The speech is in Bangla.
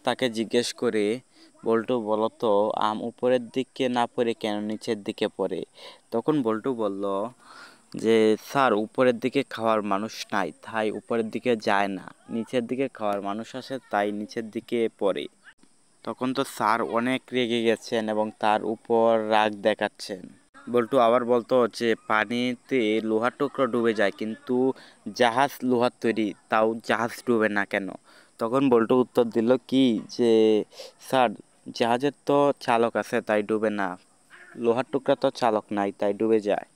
তাকে জিজ্ঞেস করে, বল্টু বলো তো আম উপরের দিকে না পড়ে কেন নিচের দিকে পড়ে? তখন বল্টু বলল যে স্যার, উপরের দিকে খাওয়ার মানুষ নাই তাই উপরের দিকে যায় না, নিচের দিকে খাওয়ার মানুষ আসে তাই নিচের দিকে পড়ে। তখন তো স্যার অনেক রেগে গেছেন এবং তার উপর রাগ দেখাচ্ছেন। বল্টু আবার বলতো যে পানিতে লোহার টুকরো ডুবে যায় কিন্তু জাহাজ লোহার তৈরি, তাও জাহাজ ডুবে না কেন? তখন বল্টু উত্তর দিল কি যে স্যার, জাহাজের তো চালক আছে তাই ডুবে না, লোহার টুকরা তো চালক নাই তাই ডুবে যায়।